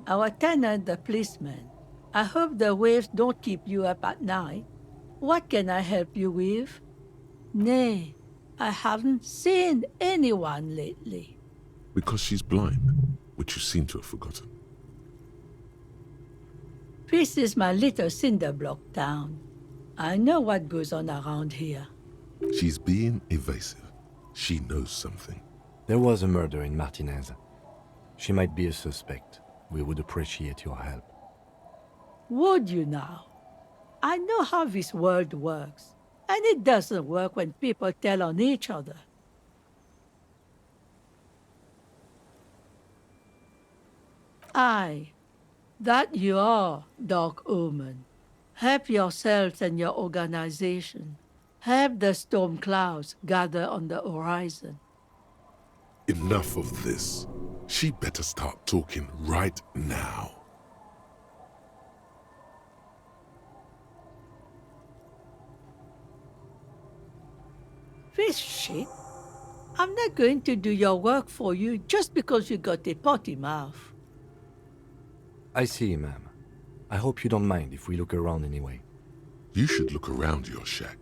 Our tenant, the policeman. I hope the waves don't keep you up at night. What can I help you with? Nay, I haven't seen anyone lately. Because she's blind, which you seem to have forgotten. This is my little cinder block town. I know what goes on around here. She's being evasive. She knows something. There was a murder in Martinez. She might be a suspect. We would appreciate your help. Would you now? I know how this world works, and it doesn't work when people tell on each other. Aye, that you are, Dark Omen. Help yourselves and your organization. Help the storm clouds gather on the horizon. Enough of this. She better start talking right now. This shit? I'm not going to do your work for you just because you got a potty mouth. I see, ma'am. I hope you don't mind if we look around anyway. You should look around your shack.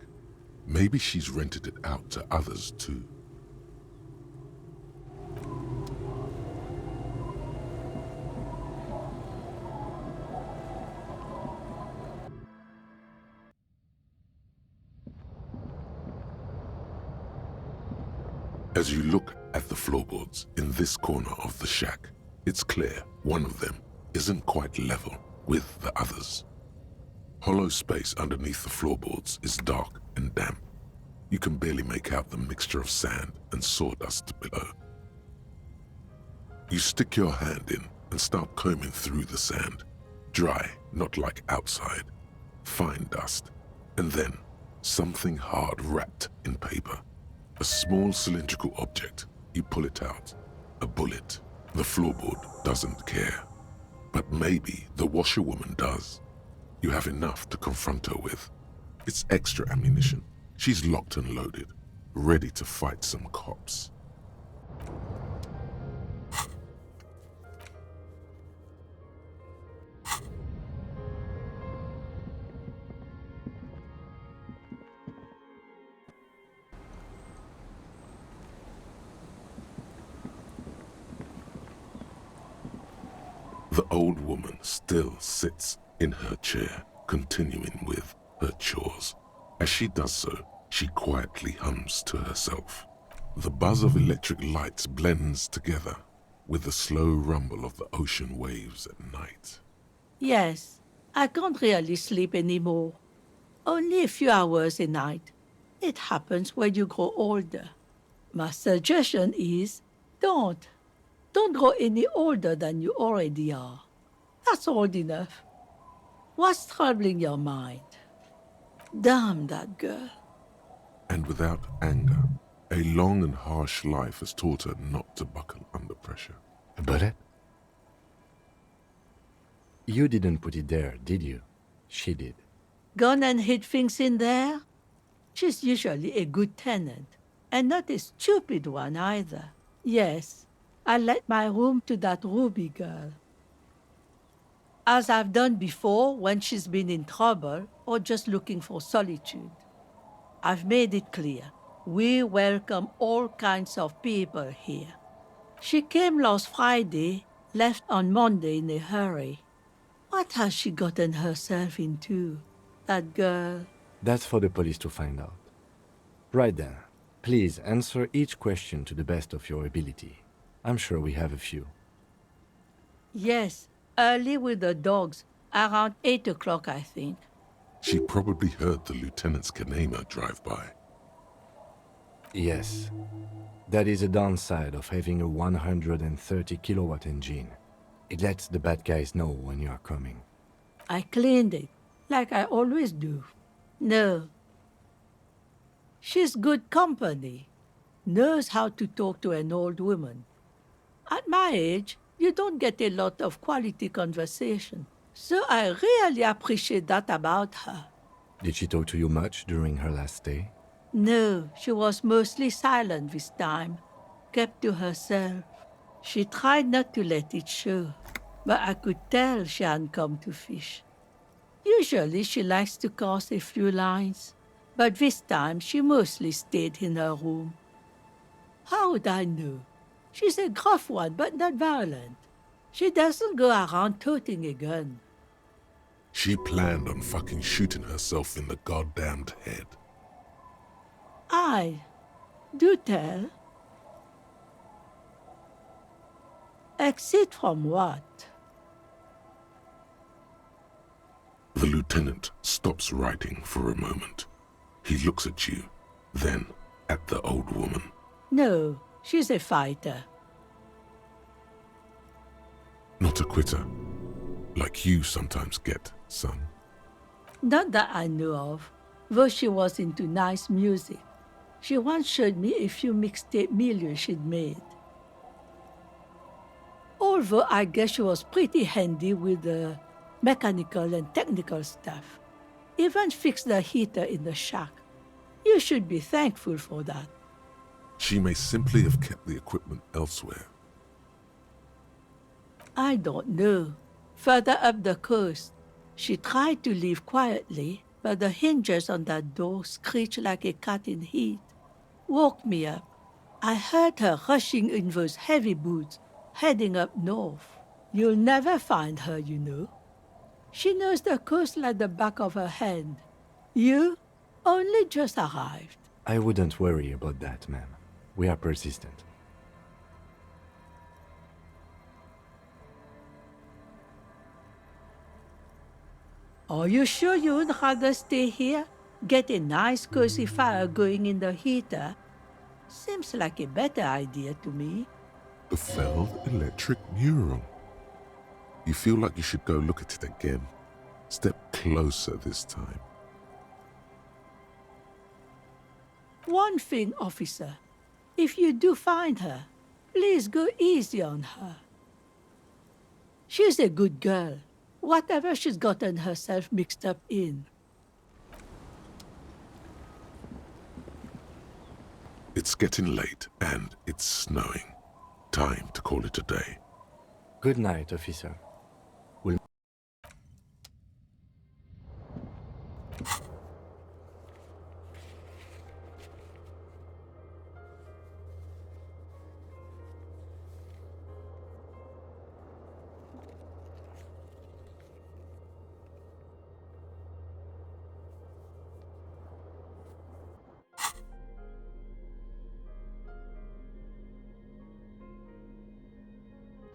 Maybe she's rented it out to others too. As you look at the floorboards in this corner of the shack, it's clear one of them isn't quite level with the others. Hollow space underneath the floorboards is dark and damp. You can barely make out the mixture of sand and sawdust below. You stick your hand in and start combing through the sand. Dry, not like outside. Fine dust. And then something hard wrapped in paper. A small cylindrical object. You pull it out. A bullet. The floorboard doesn't care. But maybe the washerwoman does. You have enough to confront her with. It's extra ammunition. She's locked and loaded, ready to fight some cops. The old woman still sits in her chair, continuing with her chores. As she does so, she quietly hums to herself. The buzz of electric lights blends together with the slow rumble of the ocean waves at night. Yes, I can't really sleep anymore. Only a few hours a night. It happens when you grow older. My suggestion is don't. Don't grow any older than you already are. That's old enough. What's troubling your mind? Damn that girl. And without anger, a long and harsh life has taught her not to buckle under pressure. A bullet? You didn't put it there, did you? She did. Gone and hid things in there? She's usually a good tenant, and not a stupid one either. Yes, I let my room to that Ruby girl. As I've done before when she's been in trouble or just looking for solitude. I've made it clear. We welcome all kinds of people here. She came last Friday, left on Monday in a hurry. What has she gotten herself into, that girl? That's for the police to find out. Right then. Please answer each question to the best of your ability. I'm sure we have a few. Yes, early with the dogs, around 8 o'clock, I think. She probably heard the lieutenant's Kanema drive by. Yes. That is a downside of having a 130 kilowatt engine. It lets the bad guys know when you are coming. I cleaned it, like I always do. No. She's good company. Knows how to talk to an old woman. At my age, you don't get a lot of quality conversation. So I really appreciate that about her. Did she talk to you much during her last stay? No, she was mostly silent this time, kept to herself. She tried not to let it show. but I could tell she hadn't come to fish. Usually she likes to cast a few lines, but this time she mostly stayed in her room. How would I know? She's a gruff one, but not violent. She doesn't go around toting a gun. She planned on fucking shooting herself in the goddamned head. I do tell. Exit from what? The lieutenant stops writing for a moment. He looks at you, then at the old woman. No, she's a fighter. Not a quitter, like you sometimes get, son. Not that I know of, though she was into nice music. She once showed me a few mixtape milieux she'd made. Although I guess she was pretty handy with the mechanical and technical stuff. Even fixed the heater in the shack. You should be thankful for that. She may simply have kept the equipment elsewhere. I don't know. Further up the coast, she tried to leave quietly, but the hinges on that door screeched like a cat in heat. Woke me up. I heard her rushing in those heavy boots, heading up north. You'll never find her, you know. She knows the coast like the back of her hand. You only just arrived. I wouldn't worry about that, ma'am. We are persistent. Are you sure you would rather stay here? Get a nice cozy fire going in the heater? Seems like a better idea to me. The failed electric mural. You feel like you should go look at it again. Step closer this time. One thing, officer. If you do find her, please go easy on her. She's a good girl, whatever she's gotten herself mixed up in. It's getting late and it's snowing. Time to call it a day. Good night, officer.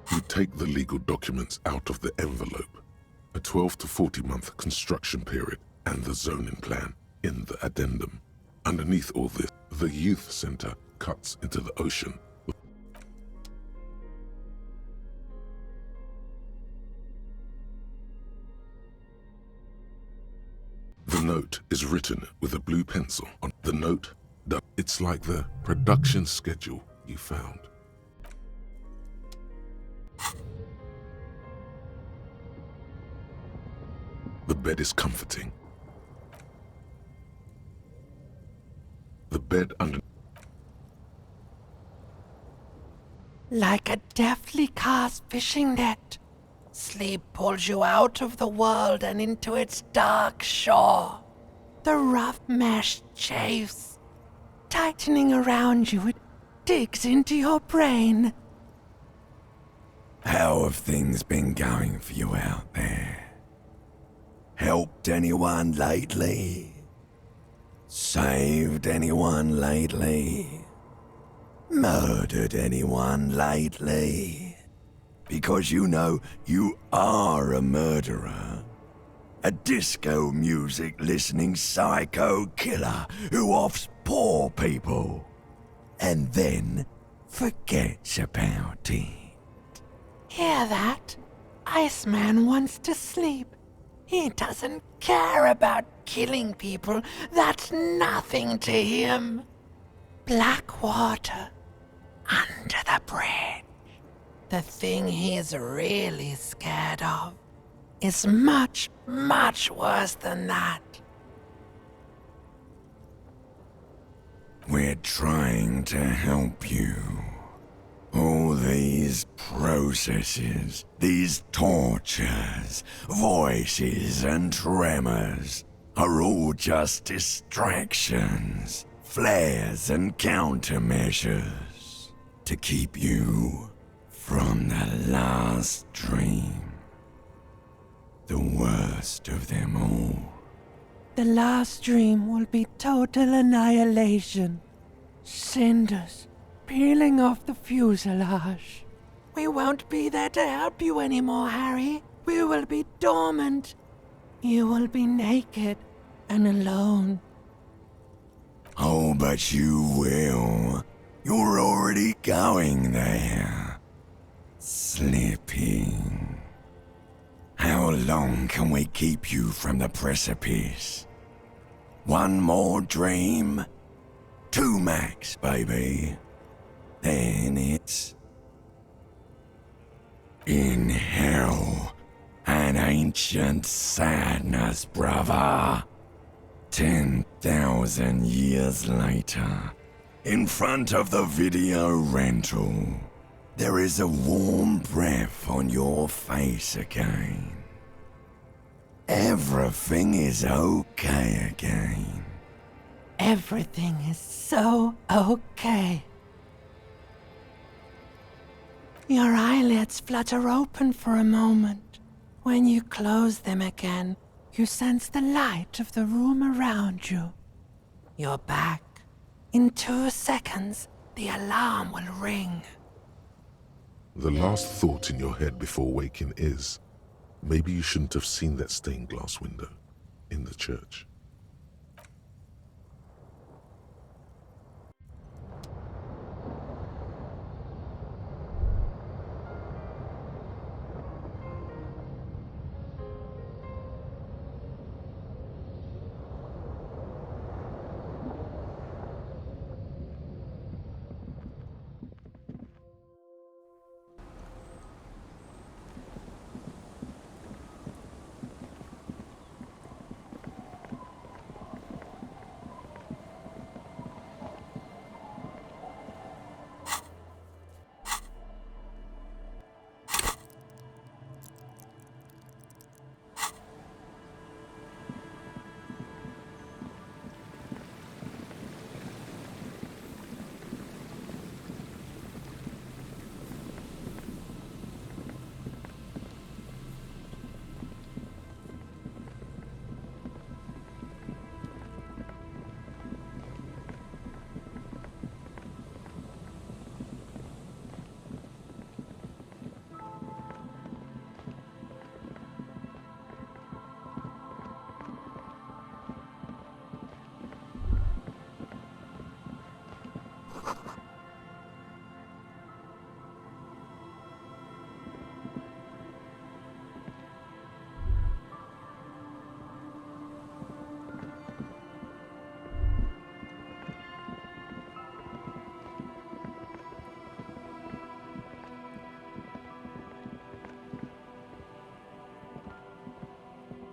You take the legal documents out of the envelope, a 12 to 40 month construction period, and the zoning plan in the addendum. Underneath all this, the youth center cuts into the ocean. The note is written with a blue pencil on the note. It's like the production schedule you found. The bed is comforting. The bed under... Like a deftly cast fishing net, sleep pulls you out of the world and into its dark shore. The rough mesh chafes, tightening around you, it digs into your brain. How have things been going for you out there? Helped anyone lately? Saved anyone lately? Murdered anyone lately? Because you know you are a murderer. A disco music listening psycho killer who offs poor people and then forgets about it. Hear that? Iceman wants to sleep. He doesn't care about killing people. That's nothing to him. Black water under the bridge. The thing he's really scared of is much, much worse than that. We're trying to help you. All these processes, these tortures, voices and tremors are all just distractions, flares and countermeasures to keep you from the last dream. The worst of them all. The last dream will be total annihilation. Cinders peeling off the fuselage. We won't be there to help you anymore, Harry. We will be dormant. You will be naked and alone. Oh, but you will. You're already going there. Slipping. How long can we keep you from the precipice? One more dream? 2 max, baby. Then it's... in hell. An ancient sadness, brother. 10,000 years later, in front of the video rental, there is a warm breath on your face again. Everything is okay again. Everything is so okay. Your eyelids flutter open for a moment. When you close them again, you sense the light of the room around you. You're back. In 2 seconds, the alarm will ring. The last thought in your head before waking is, maybe you shouldn't have seen that stained glass window in the church.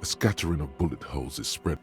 A scattering of bullet holes is spread.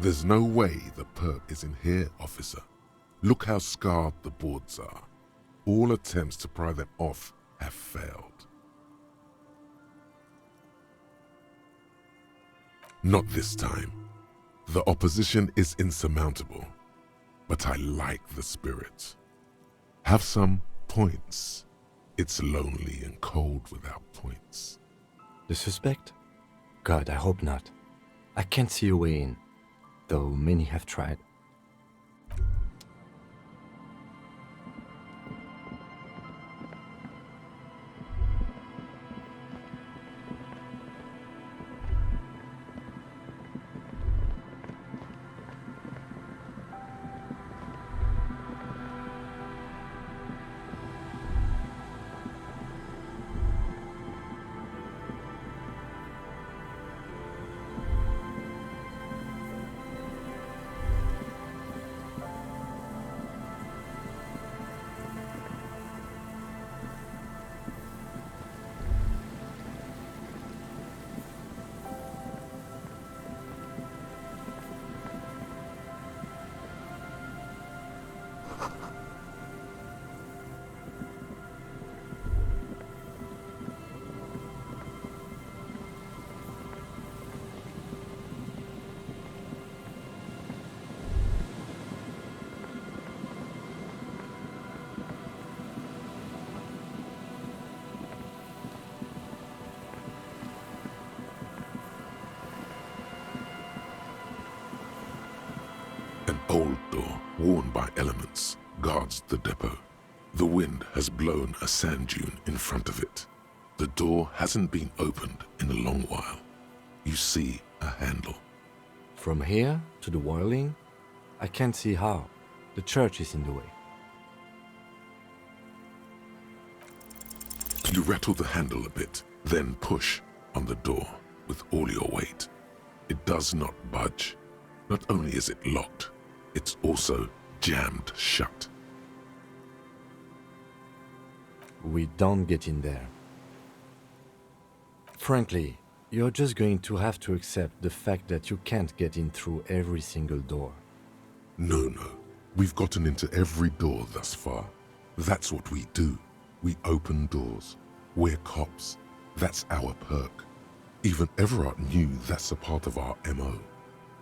There's no way the perp is in here, officer. Look how scarred the boards are. All attempts to pry them off have failed. Not this time. The opposition is insurmountable, but I like the spirit. Have some points It's lonely and cold without points. The suspect? God, I hope not. I can't see a way in, though many have tried. An old door, worn by elements, guards the depot. The wind has blown a sand dune in front of it. The door hasn't been opened in a long while. You see a handle. From here to the wiring, I can't see how. The church is in the way. You rattle the handle a bit, then push on the door with all your weight. It does not budge. Not only is it locked, it's also jammed shut. We don't get in there. Frankly, you're just going to have to accept the fact that you can't get in through every single door. No. We've gotten into every door thus far. That's what we do. We open doors. We're cops. That's our perk. Even Everard knew that's a part of our MO.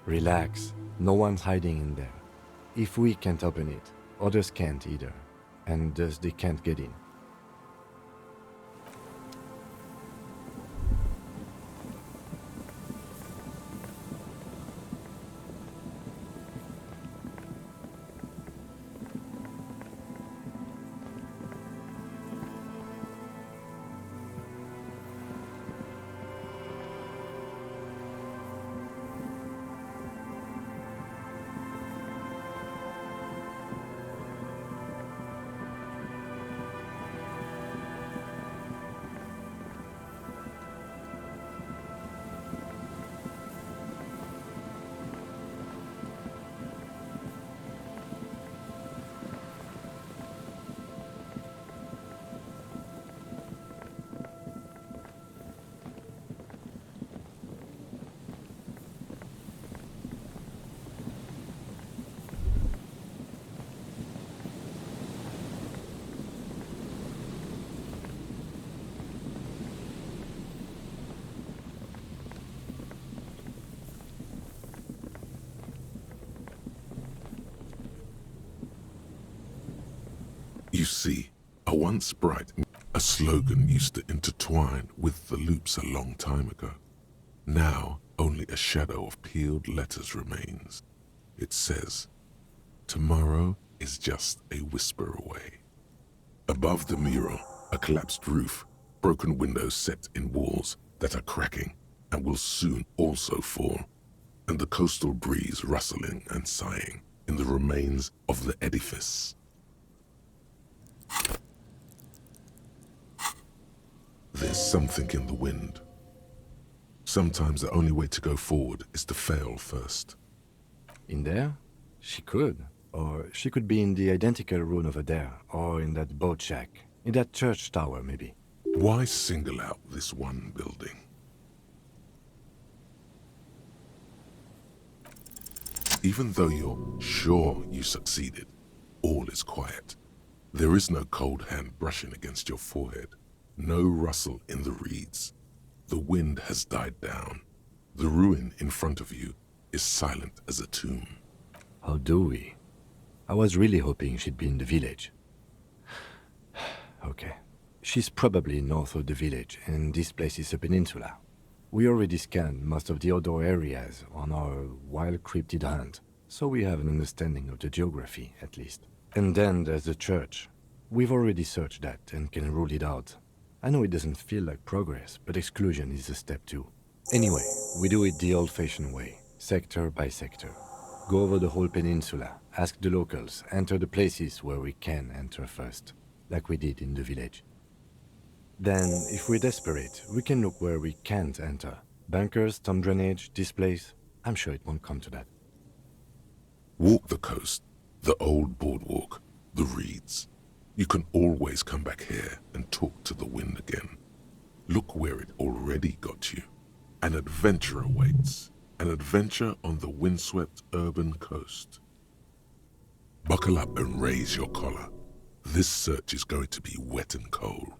Relax. No one's hiding in there. If we can't open it, others can't either. And thus they can't get in. You see, a once bright, a slogan used to intertwine with the loops a long time ago. Now, only a shadow of peeled letters remains. It says, "Tomorrow is just a whisper away." Above the mural, a collapsed roof, broken windows set in walls that are cracking and will soon also fall, and the coastal breeze rustling and sighing in the remains of the edifice. There's something in the wind. Sometimes the only way to go forward is to fail first. In there? She could. Or she could be in the identical room over there, or in that boat shack, in that church tower, maybe. Why single out this one building? Even though you're sure you succeeded, all is quiet. There is no cold hand brushing against your forehead, no rustle in the reeds. The wind has died down. The ruin in front of you is silent as a tomb. How do we? I was really hoping she'd be in the village. Okay, She's probably north of the village, and this place is a peninsula. We already scanned most of the outdoor areas on our wild cryptid hunt, so we have an understanding of the geography, at least. And then there's the church. We've already searched that and can rule it out. I know it doesn't feel like progress, but exclusion is a step too. Anyway, we do it the old-fashioned way, sector by sector. Go over the whole peninsula, ask the locals, enter the places where we can enter first, like we did in the village. Then, if we're desperate, we can look where we can't enter. Bunkers, storm drainage, this place. I'm sure it won't come to that. Walk the coast, the old boardwalk, the reeds. You can always come back here and talk to the wind again. Look where it already got you. An adventure awaits. An adventure on the windswept urban coast. Buckle up and raise your collar. This search is going to be wet and cold.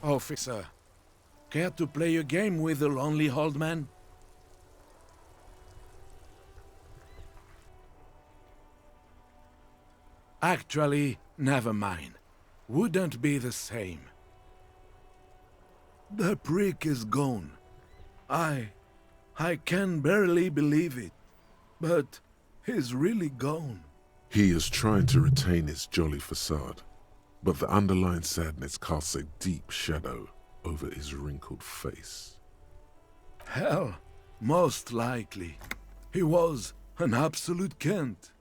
Officer, care to play a game with the lonely old man? Actually, never mind. Wouldn't be the same. The prick is gone. I can barely believe it. But he's really gone. He is trying to retain his jolly facade, but the underlying sadness casts a deep shadow over his wrinkled face. Hell, most likely. He was an absolute Kent.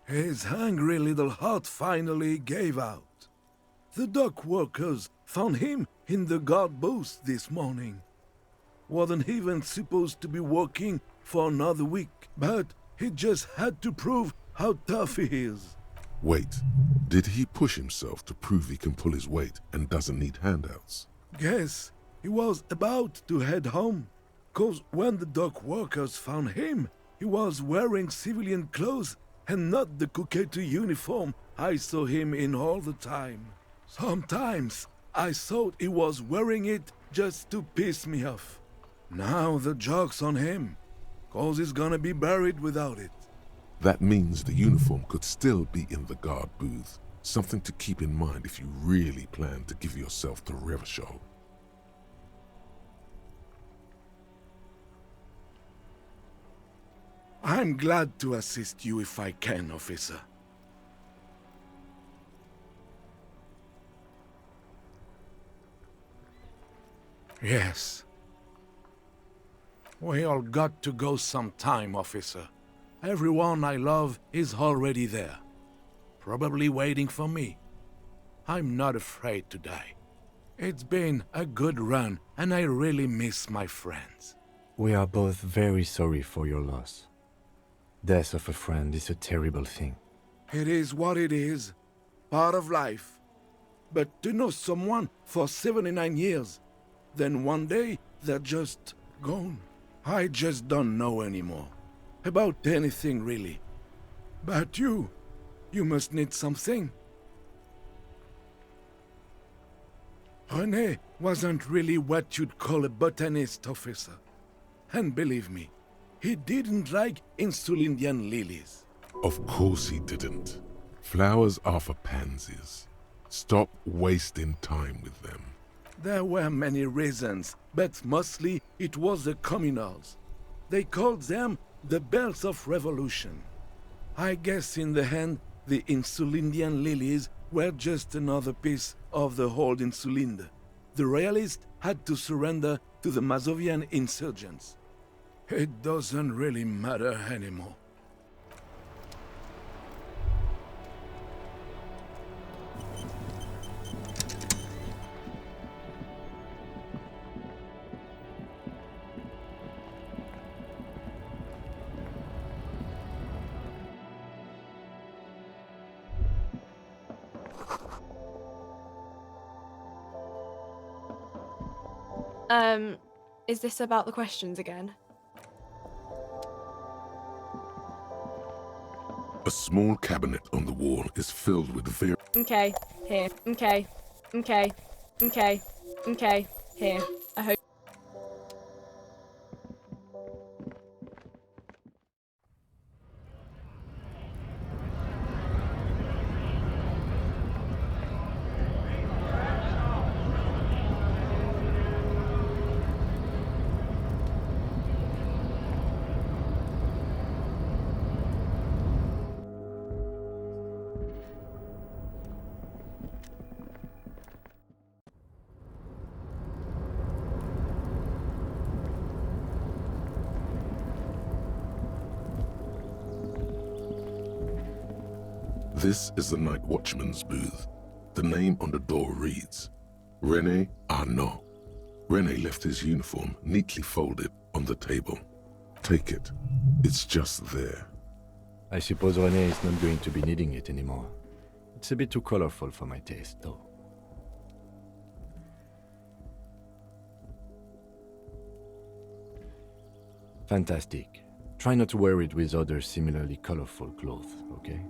His hungry little heart finally gave out. The dock workers found him in the guard booth this morning. Wasn't even supposed to be working for another week, but he just had to prove how tough he is. Wait, did he push himself to prove he can pull his weight and doesn't need handouts? Guess he was about to head home, 'cause when the dock workers found him, he was wearing civilian clothes and not the Kuketu uniform I saw him in all the time. Sometimes I thought he was wearing it just to piss me off. Now the joke's on him, 'cause he's gonna be buried without it. That means the uniform could still be in the guard booth. Something to keep in mind if you really plan to give yourself to Revachol. I'm glad to assist you if I can, officer. Yes. We all got to go sometime, officer. Everyone I love is already there. Probably waiting for me. I'm not afraid to die. It's been a good run, and I really miss my friends. We are both very sorry for your loss. Death of a friend is a terrible thing. It is what it is. Part of life. But to know someone for 79 years, then one day they're just gone. I just don't know anymore. About anything, really. But you must need something. René wasn't really what you'd call a botanist, officer. And believe me, he didn't like Insulindian lilies. Of course he didn't. Flowers are for pansies. Stop wasting time with them. There were many reasons, but mostly it was the communals. They called them the bells of revolution. I guess in the end, the Insulindian lilies were just another piece of the whole Insulinde. The royalists had to surrender to the Mazovian insurgents. It doesn't really matter anymore. Is this about the questions again? A small cabinet on the wall is filled with Okay, here. Okay, here. I hope. This is the night watchman's booth. The name on the door reads, René Arnaud. René left his uniform neatly folded on the table. Take it. It's just there. I suppose René is not going to be needing it anymore. It's a bit too colorful for my taste, though. Fantastic. Try not to wear it with other similarly colorful clothes, okay?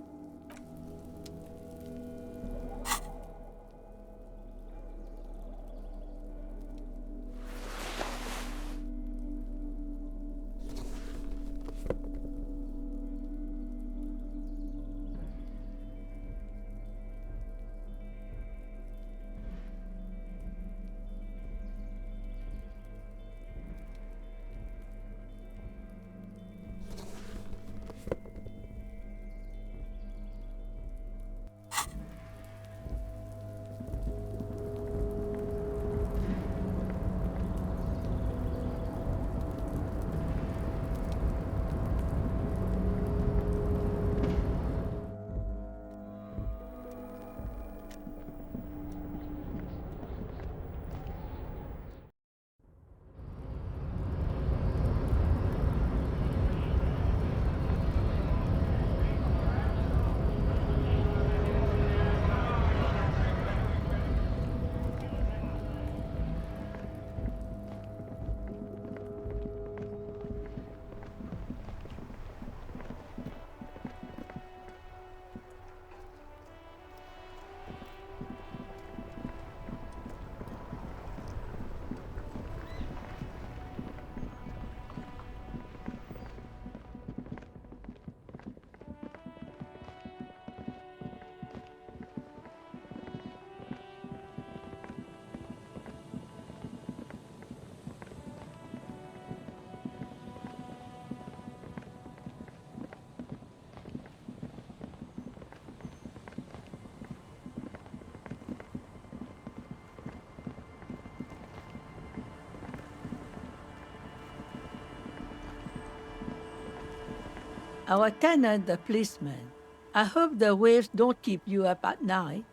Our tenant, the policeman. I hope the waves don't keep you up at night.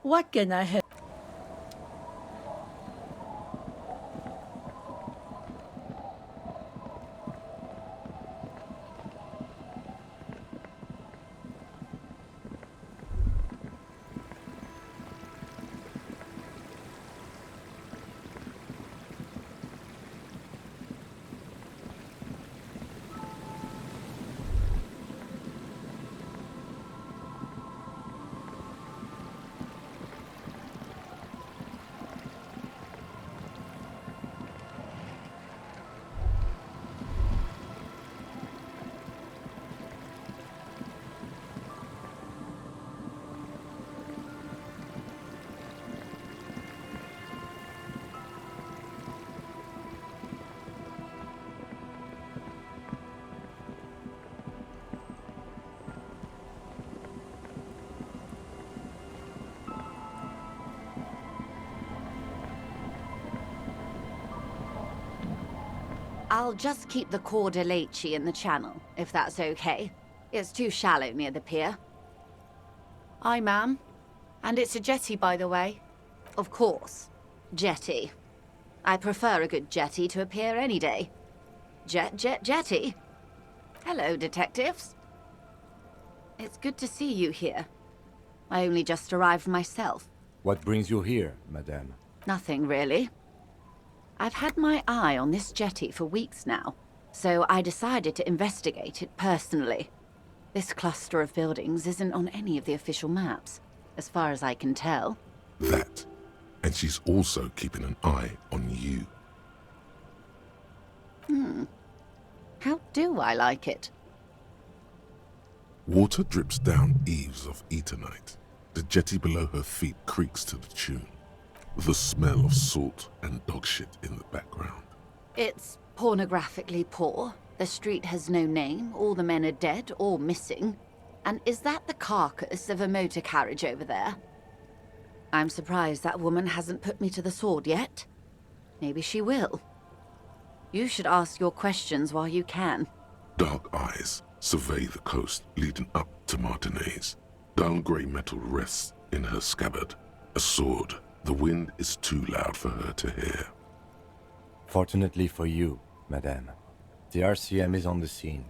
What can I help? I'll just keep the Corda Lacey in the channel, if that's okay. It's too shallow near the pier. Aye, ma'am. And it's a jetty, by the way. Of course. Jetty. I prefer a good jetty to a pier any day. Jetty? Hello, detectives. It's good to see you here. I only just arrived myself. What brings you here, madame? Nothing, really. I've had my eye on this jetty for weeks now, so I decided to investigate it personally. This cluster of buildings isn't on any of the official maps, as far as I can tell. That. And she's also keeping an eye on you. How do I like it? Water drips down eaves of Eternite. The jetty below her feet creaks to the tune. The smell of salt and dog shit in the background. It's pornographically poor. The street has no name, all the men are dead or missing. And is that the carcass of a motor carriage over there? I'm surprised that woman hasn't put me to the sword yet. Maybe she will. You should ask your questions while you can. Dark eyes survey the coast leading up to Martinez. Dull grey metal rests in her scabbard. A sword. The wind is too loud for her to hear. Fortunately for you, madame, the RCM is on the scene.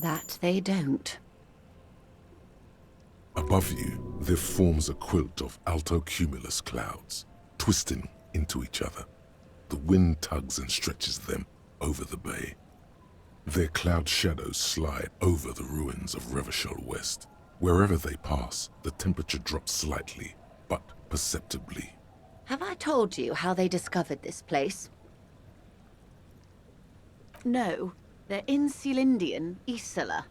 That they don't. Above you, there forms a quilt of altocumulus clouds, twisting into each other. The wind tugs and stretches them over the bay. Their cloud shadows slide over the ruins of Revachol West. Wherever they pass, the temperature drops slightly, but perceptibly. Have I told you how they discovered this place? No, they're in Celindian, Isola.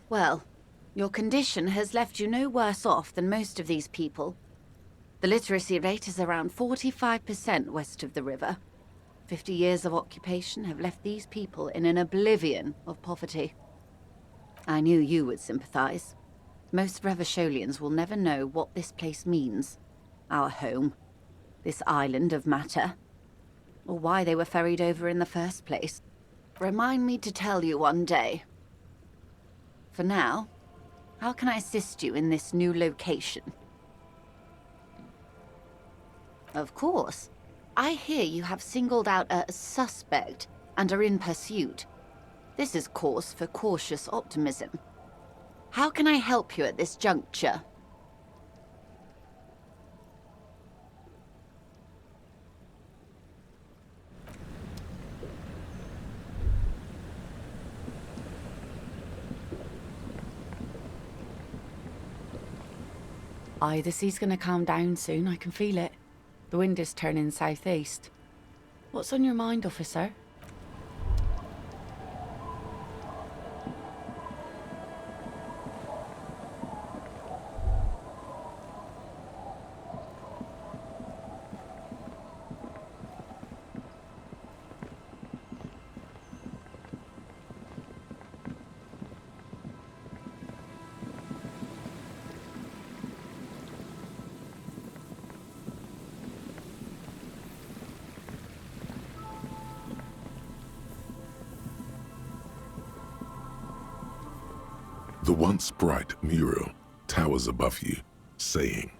Well, your condition has left you no worse off than most of these people. The literacy rate is around 45% west of the river. 50 years of occupation have left these people in an oblivion of poverty. I knew you would sympathize. Most Revacholians will never know what this place means. Our home. This island of matter. Or why they were ferried over in the first place. Remind me to tell you one day. For now, how can I assist you in this new location? Of course. I hear you have singled out a suspect and are in pursuit. This is cause for cautious optimism. How can I help you at this juncture? Aye, the sea's gonna calm down soon, I can feel it. The wind is turning southeast. What's on your mind, officer? The once bright mural towers above you, saying,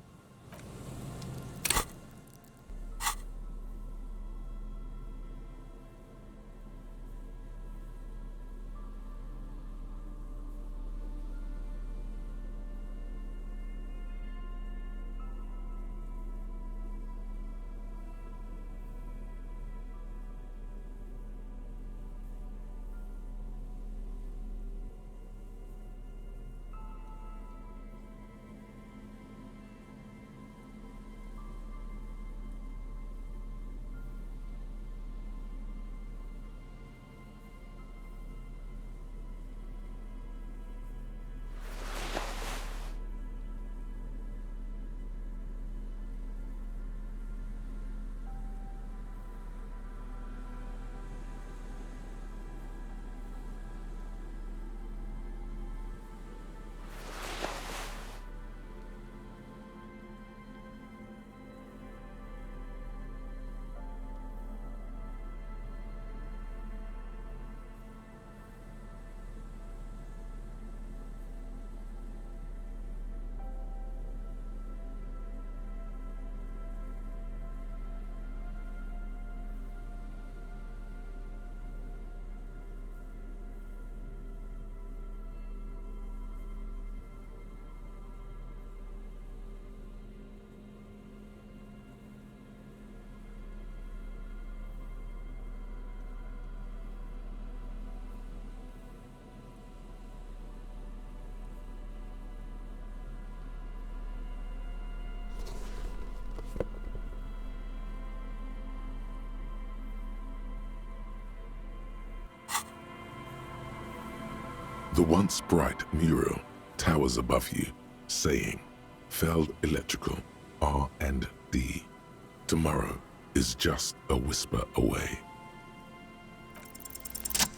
the once bright mural towers above you, saying, Feld Electrical, R&D. Tomorrow is just a whisper away.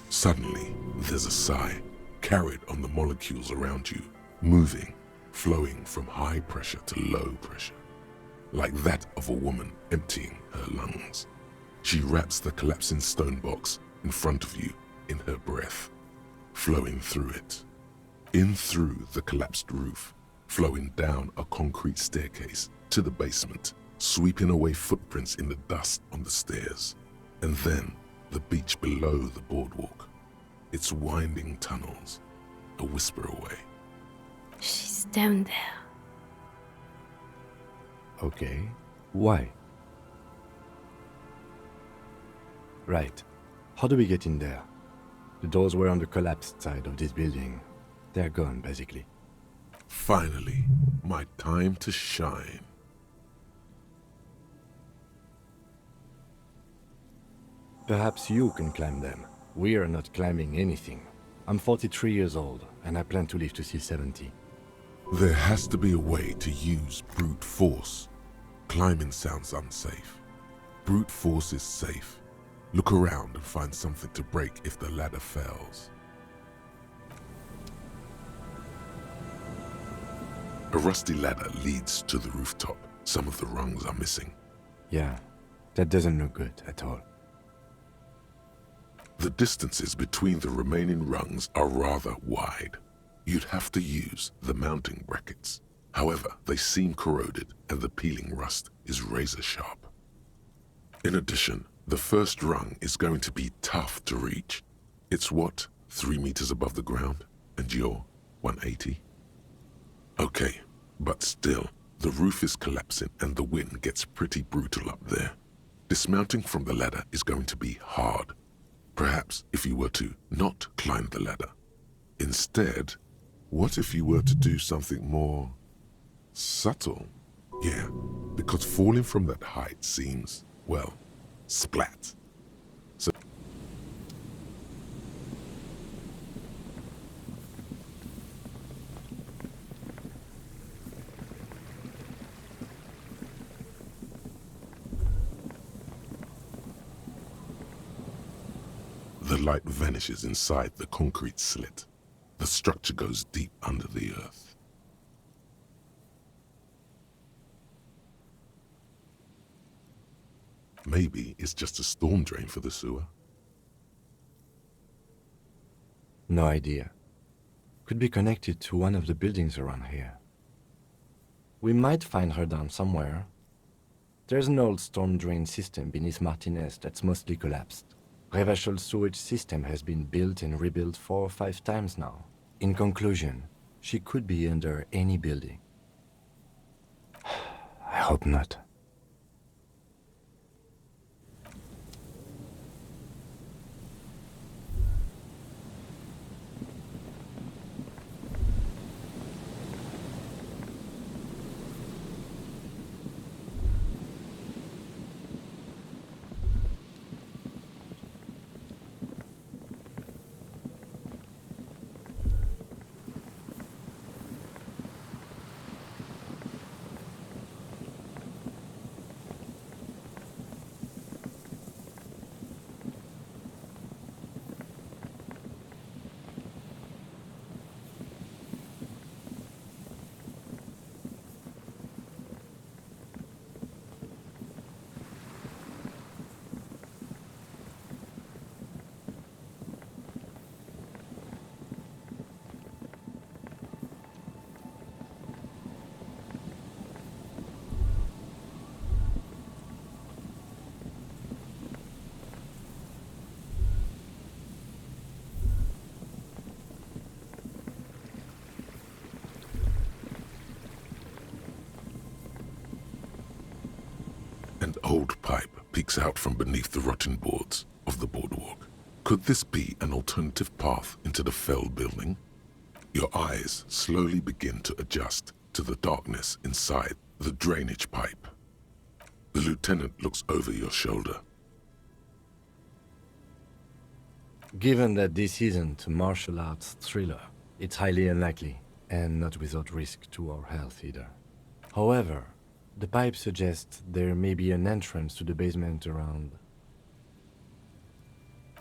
Suddenly, there's a sigh, carried on the molecules around you, moving, flowing from high pressure to low pressure, like that of a woman emptying her lungs. She wraps the collapsing stone box in front of you in her breath, flowing through it, in through the collapsed roof, flowing down a concrete staircase to the basement, sweeping away footprints in the dust on the stairs, and then the beach below the boardwalk, its winding tunnels, a whisper away. She's down there. Okay, why? Right. How do we get in there? The doors were on the collapsed side of this building. They're gone, basically. Finally, my time to shine. Perhaps you can climb them. We are not climbing anything. I'm 43 years old, and I plan to live to see 70. There has to be a way to use brute force. Climbing sounds unsafe. Brute force is safe. Look around and find something to break if the ladder fails. A rusty ladder leads to the rooftop. Some of the rungs are missing. Yeah, that doesn't look good at all. The distances between the remaining rungs are rather wide. You'd have to use the mounting brackets. However, they seem corroded and the peeling rust is razor sharp. In addition, the first rung is going to be tough to reach. It's what, 3 meters above the ground? And you're 180? Okay, but still, the roof is collapsing and the wind gets pretty brutal up there. Dismounting from the ladder is going to be hard. Perhaps if you were to not climb the ladder. Instead, what if you were to do something more subtle? Yeah, because falling from that height seems, well, splat. So the light vanishes inside the concrete slit. The structure goes deep under the earth. Maybe it's just a storm drain for the sewer. No idea. Could be connected to one of the buildings around here. We might find her down somewhere. There's an old storm drain system beneath Martinez that's mostly collapsed. Revachel's sewage system has been built and rebuilt 4 or 5 times now. In conclusion, she could be under any building. I hope not. An old pipe peeks out from beneath the rotten boards of the boardwalk. Could this be an alternative path into the fell building? Your eyes slowly begin to adjust to the darkness inside the drainage pipe. The lieutenant looks over your shoulder. Given that this isn't a martial arts thriller, it's highly unlikely, and not without risk to our health either. However, the pipe suggests there may be an entrance to the basement around.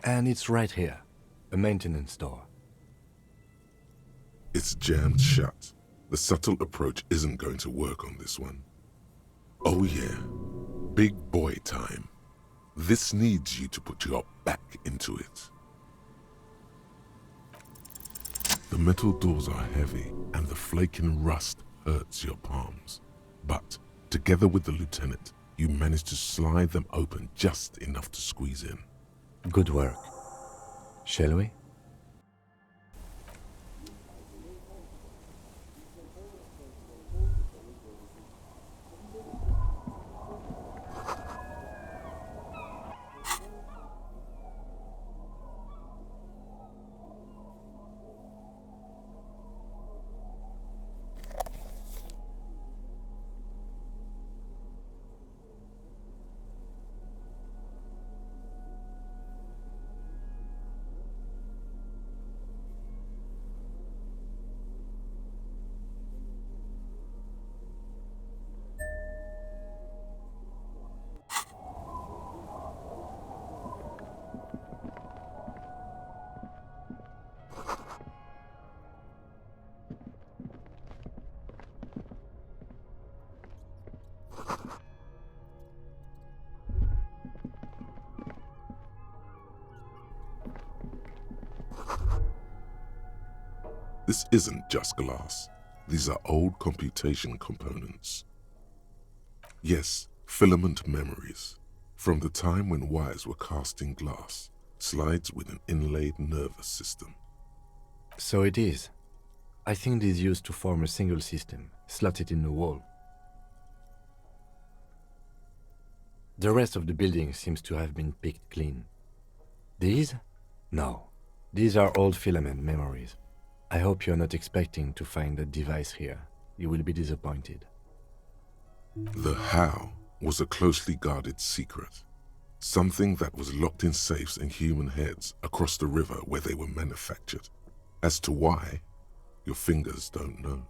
And it's right here, a maintenance door. It's jammed shut. The subtle approach isn't going to work on this one. Oh yeah, big boy time. This needs you to put your back into it. The metal doors are heavy and the flaking rust hurts your palms. But together with the lieutenant, you manage to slide them open just enough to squeeze in. Good work. Shall we? This isn't just glass. These are old computation components. Yes, filament memories. From the time when wires were cast in glass, slides with an inlaid nervous system. So it is. I think these used to form a single system, slotted in the wall. The rest of the building seems to have been picked clean. These? No. These are old filament memories. I hope you're not expecting to find that device here. You will be disappointed. The how was a closely guarded secret. Something that was locked in safes in human heads across the river where they were manufactured. As to why, your fingers don't know.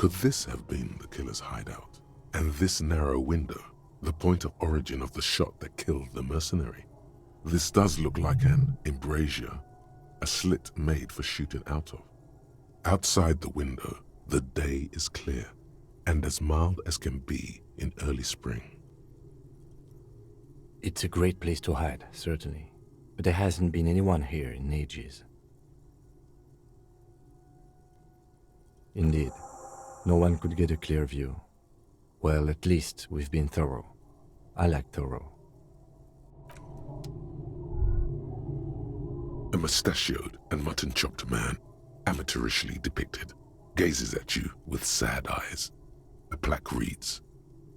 Could this have been the killer's hideout? And this narrow window, the point of origin of the shot that killed the mercenary? This does look like an embrasure, a slit made for shooting out of. Outside the window, the day is clear, and as mild as can be in early spring. It's a great place to hide, certainly, but there hasn't been anyone here in ages. Indeed, no one could get a clear view. Well, at least we've been thorough. I like thorough. A mustachioed and mutton-chopped man, amateurishly depicted, gazes at you with sad eyes. A plaque reads,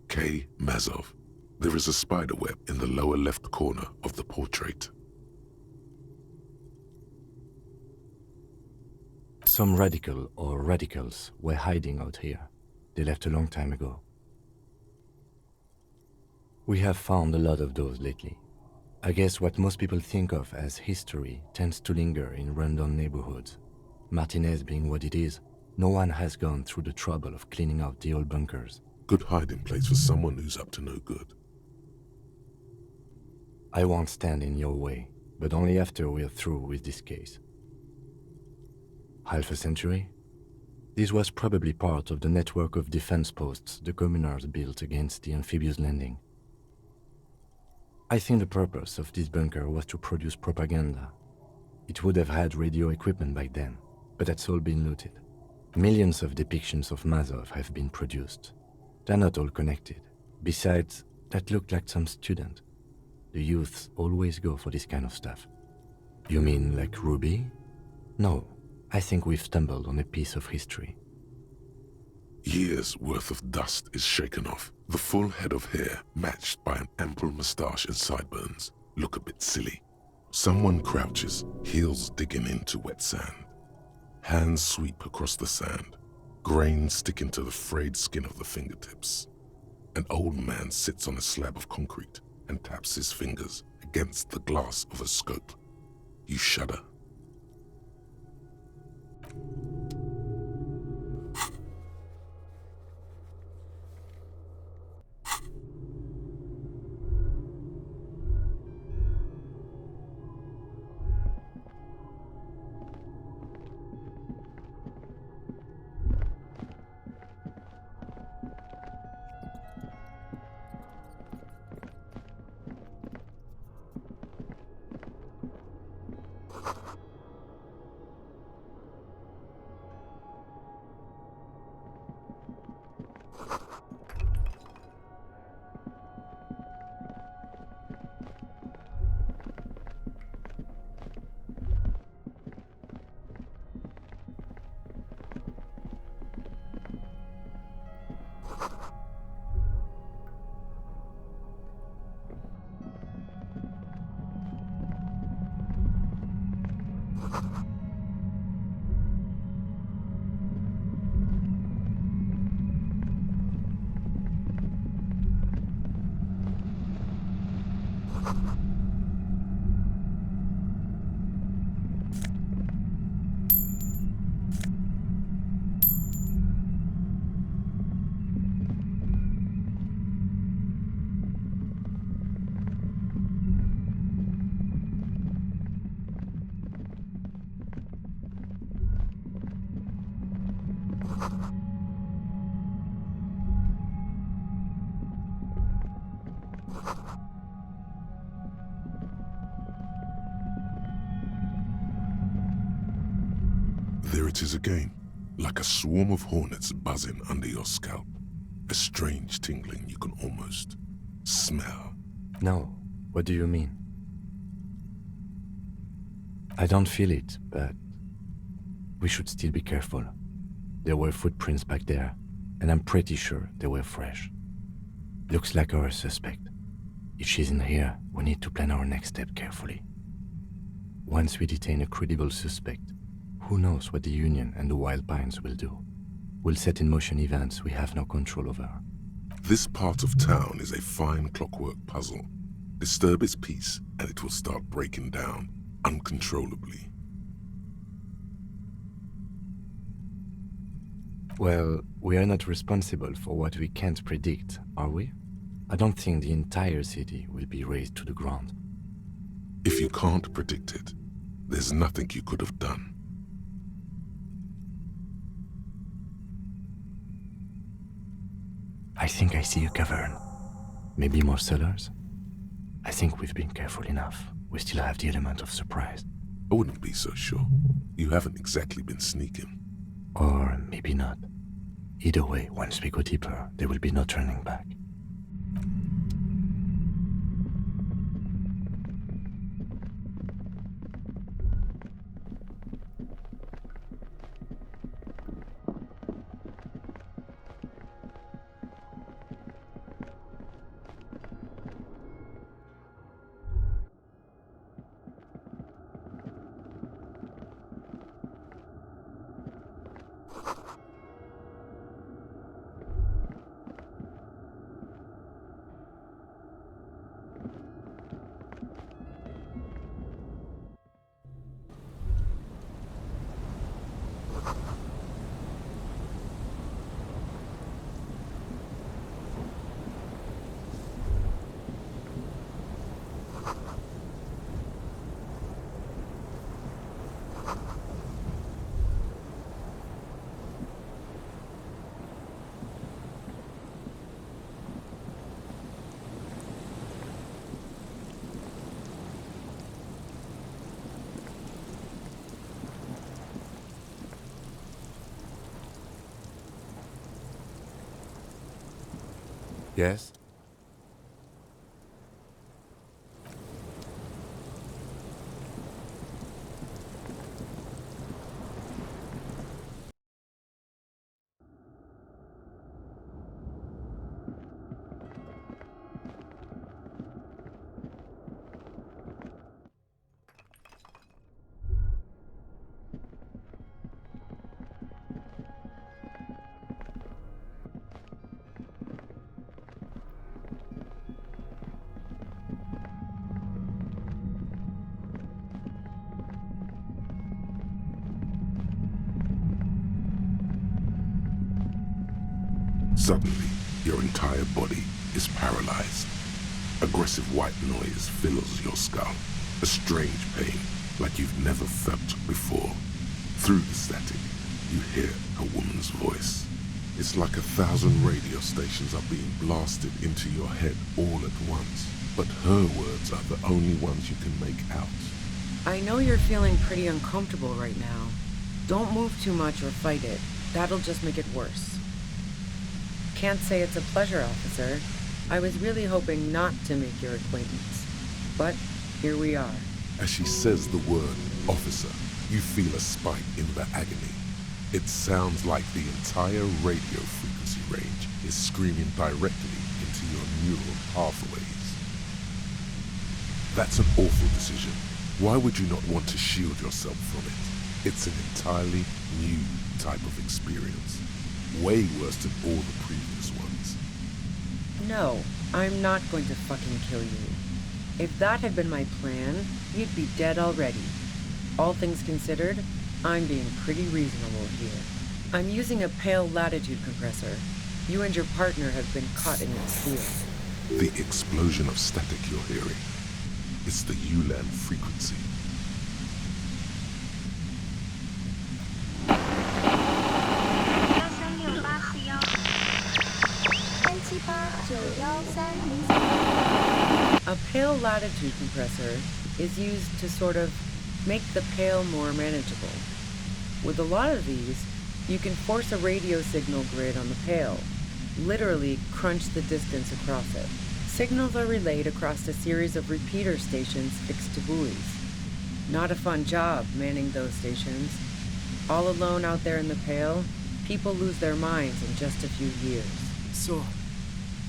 K. Mazov. There is a spider web in the lower left corner of the portrait. Some radical or radicals were hiding out here. They left a long time ago. We have found a lot of those lately. I guess what most people think of as history tends to linger in rundown neighborhoods. Martinez being what it is, no one has gone through the trouble of cleaning out the old bunkers. Good hiding place for someone who's up to no good. I won't stand in your way, but only after we're through with this case. Half a century? This was probably part of the network of defense posts the communards built against the amphibious landing. I think the purpose of this bunker was to produce propaganda. It would have had radio equipment back then, but that's all been looted. Millions of depictions of Mazov have been produced. They're not all connected. Besides, that looked like some student. The youths always go for this kind of stuff. You mean like Ruby? No, I think we've stumbled on a piece of history. Years' worth of dust is shaken off. The full head of hair, matched by an ample moustache and sideburns, look a bit silly. Someone crouches, heels digging into wet sand. Hands sweep across the sand, grains sticking to the frayed skin of the fingertips. An old man sits on a slab of concrete and taps his fingers against the glass of a scope. You shudder. There it is again, like a swarm of hornets buzzing under your scalp. A strange tingling you can almost smell. No, what do you mean? I don't feel it, but we should still be careful. There were footprints back there, and I'm pretty sure they were fresh. Looks like our suspect. If she's in here, we need to plan our next step carefully. Once we detain a credible suspect, who knows what the Union and the Wild Pines will do? We'll set in motion events we have no control over. This part of town is a fine clockwork puzzle. Disturb its peace, and it will start breaking down uncontrollably. Well, we are not responsible for what we can't predict, are we? I don't think the entire city will be razed to the ground. If you can't predict it, there's nothing you could have done. I think I see a cavern. Maybe more cellars? I think we've been careful enough. We still have the element of surprise. I wouldn't be so sure. You haven't exactly been sneaking. Or maybe not. Either way, once we go deeper, there will be no turning back. Yes? Suddenly, your entire body is paralyzed. Aggressive white noise fills your skull. A strange pain, like you've never felt before. Through the static, you hear a woman's voice. It's like 1,000 radio stations are being blasted into your head all at once. But her words are the only ones you can make out. I know you're feeling pretty uncomfortable right now. Don't move too much or fight it. That'll just make it worse. Can't say it's a pleasure, officer. I was really hoping not to make your acquaintance. But here we are. As she says the word officer, you feel a spike in the agony. It sounds like the entire radio frequency range is screaming directly into your neural pathways. That's an awful decision. Why would you not want to shield yourself from it? It's an entirely new type of experience. Way worse than all the previous ones. No, I'm not going to fucking kill you. If that had been my plan, you'd be dead already. All things considered, I'm being pretty reasonable here. I'm using a pale latitude compressor. You and your partner have been caught in its field. The explosion of static you're hearing. It's the ULAN frequency. A pale latitude compressor is used to sort of make the pale more manageable. With a lot of these, you can force a radio signal grid on the pale, literally crunch the distance across it. Signals are relayed across a series of repeater stations fixed to buoys. Not a fun job manning those stations. All alone out there in the pale, people lose their minds in just a few years. So,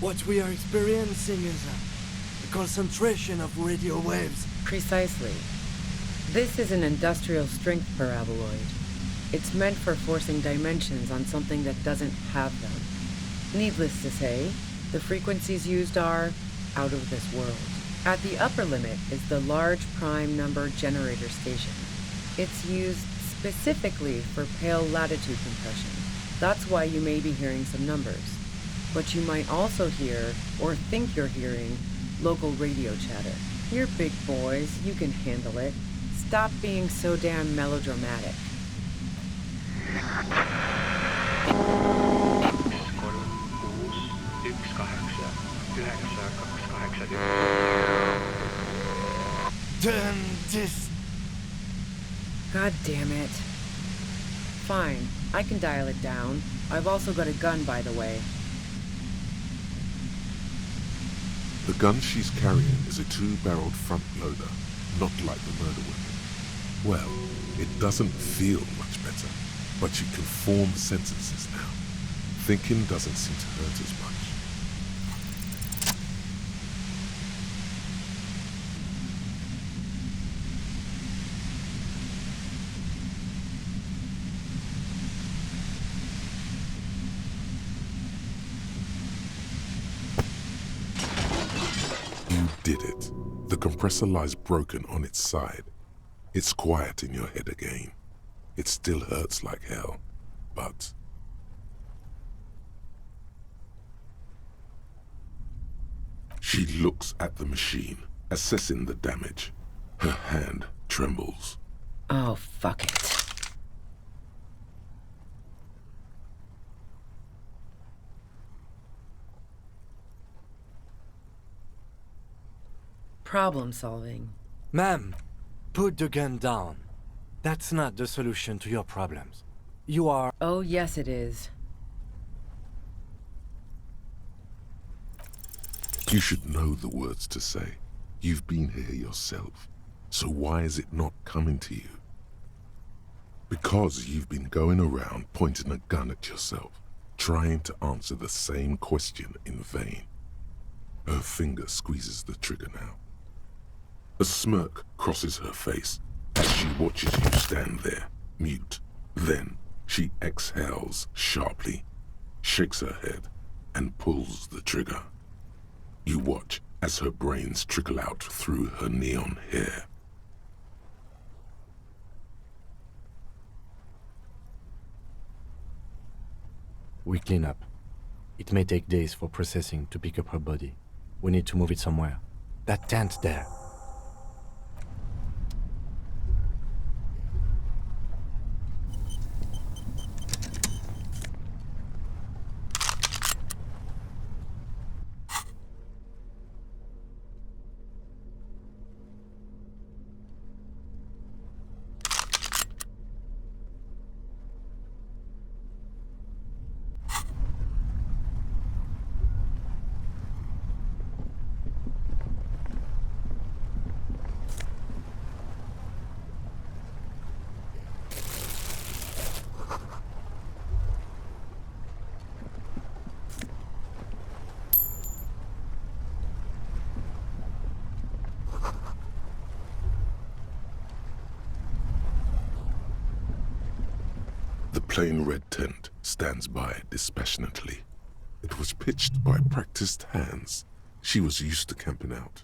what we are experiencing is a concentration of radio waves. Precisely. This is an industrial strength paraboloid. It's meant for forcing dimensions on something that doesn't have them. Needless to say, the frequencies used are out of this world. At the upper limit is the large prime number generator station. It's used specifically for pale latitude compression. That's why you may be hearing some numbers. But you might also hear, or think you're hearing, local radio chatter. You're big boys, you can handle it. Stop being so damn melodramatic. Turn this. God damn it. Fine, I can dial it down. I've also got a gun, by the way. The gun she's carrying is a 2-barreled front loader, not like the murder weapon. Well, it doesn't feel much better, but you can form sentences now. Thinking doesn't seem to hurt as much. You did it. The compressor lies broken on its side. It's quiet in your head again. It still hurts like hell, but... She looks at the machine, assessing the damage. Her hand trembles. Oh, fuck it. Problem solving. Ma'am, put the gun down. That's not the solution to your problems. You are... Oh, yes it is. You should know the words to say. You've been here yourself. So why is it not coming to you? Because you've been going around pointing a gun at yourself, trying to answer the same question in vain. Her finger squeezes the trigger now. A smirk crosses her face as she watches you stand there, mute. Then she exhales sharply, shakes her head, and pulls the trigger. You watch as her brains trickle out through her neon hair. We clean up. It may take days for processing to pick up her body. We need to move it somewhere. That tent there. The plain red tent stands by dispassionately. It was pitched by practiced hands. She was used to camping out.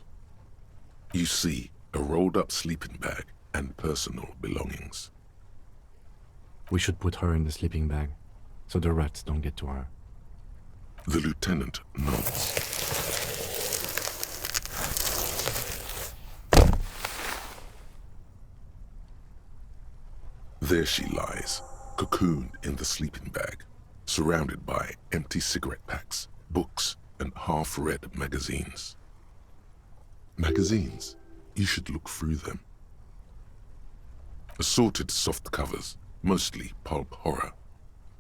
You see a rolled-up sleeping bag and personal belongings. We should put her in the sleeping bag, so the rats don't get to her. The lieutenant nods. There she lies, cocooned in the sleeping bag, surrounded by empty cigarette packs, books, and half-read magazines. Magazines? You should look through them. Assorted soft covers, mostly pulp horror.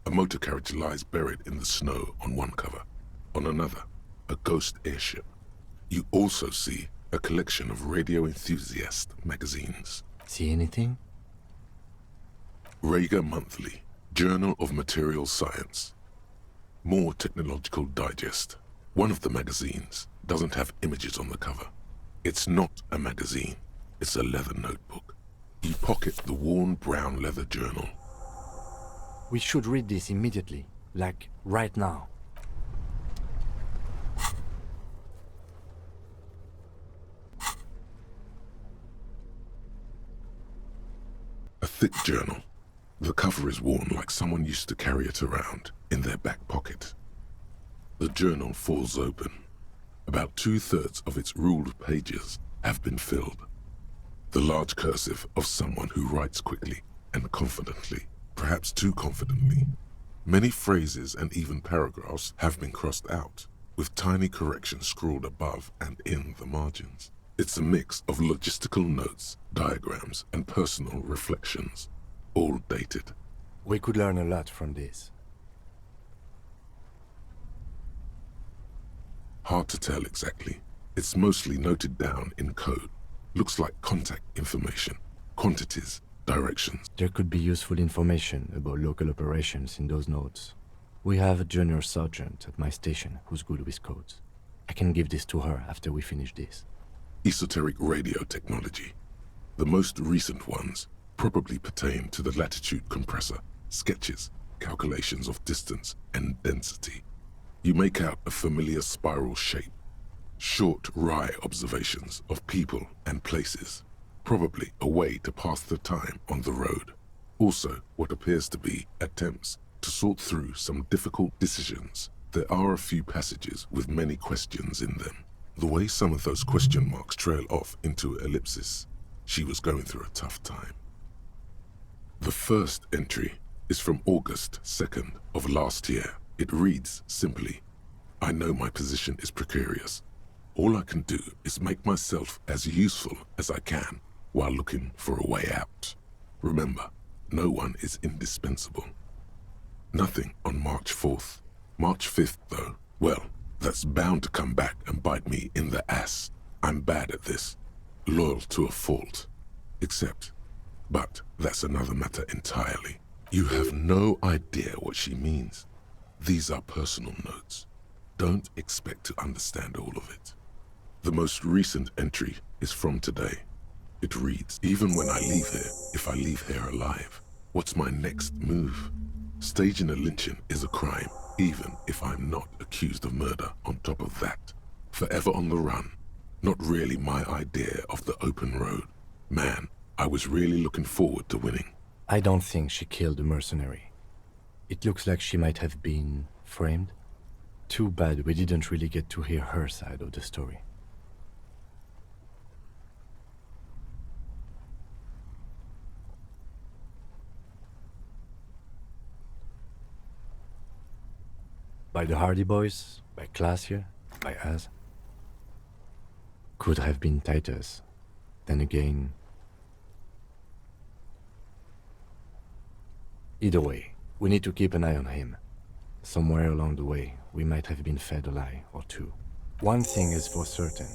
A motor carriage lies buried in the snow on one cover. On another, a ghost airship. You also see a collection of radio enthusiast magazines. See anything? Rager Monthly, Journal of Material Science. More Technological Digest. One of the magazines doesn't have images on the cover. It's not a magazine, it's a leather notebook. You pocket the worn brown leather journal. We should read this immediately, like right now. A thick journal. The cover is worn like someone used to carry it around in their back pocket. The journal falls open. About 2/3 of its ruled pages have been filled. The large cursive of someone who writes quickly and confidently, perhaps too confidently. Many phrases and even paragraphs have been crossed out, with tiny corrections scrawled above and in the margins. It's a mix of logistical notes, diagrams, and personal reflections, all dated. We could learn a lot from this. Hard to tell exactly. It's mostly noted down in code. Looks like contact information, quantities, directions. There could be useful information about local operations in those notes. We have a junior sergeant at my station who's good with codes. I can give this to her after we finish this. Esoteric radio technology. The most recent ones probably pertain to the latitude compressor, sketches, calculations of distance and density. You make out a familiar spiral shape. Short, wry observations of people and places. Probably a way to pass the time on the road. Also, what appears to be attempts to sort through some difficult decisions. There are a few passages with many questions in them. The way some of those question marks trail off into ellipses, she was going through a tough time. The first entry is from August 2nd of last year. It reads simply, I know my position is precarious. All I can do is make myself as useful as I can while looking for a way out. Remember, no one is indispensable. Nothing on March 4th. March 5th, though, well, that's bound to come back and bite me in the ass. I'm bad at this. Loyal to a fault. But that's another matter entirely. You have no idea what she means. These are personal notes. Don't expect to understand all of it. The most recent entry is from today. It reads, even when I leave here, if I leave here alive, what's my next move? Staging a lynching is a crime, even if I'm not accused of murder on top of that. Forever on the run. Not really my idea of the open road. Man, I was really looking forward to winning. I don't think she killed the mercenary. It looks like she might have been framed. Too bad we didn't really get to hear her side of the story. By the Hardy Boys, by Classier, by us. Could have been Titus. Then again... Either way, we need to keep an eye on him. Somewhere along the way, we might have been fed a lie or two. One thing is for certain.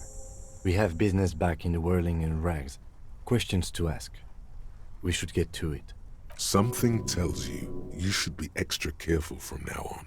We have business back in the whirling and rags. Questions to ask. We should get to it. Something tells you you should be extra careful from now on.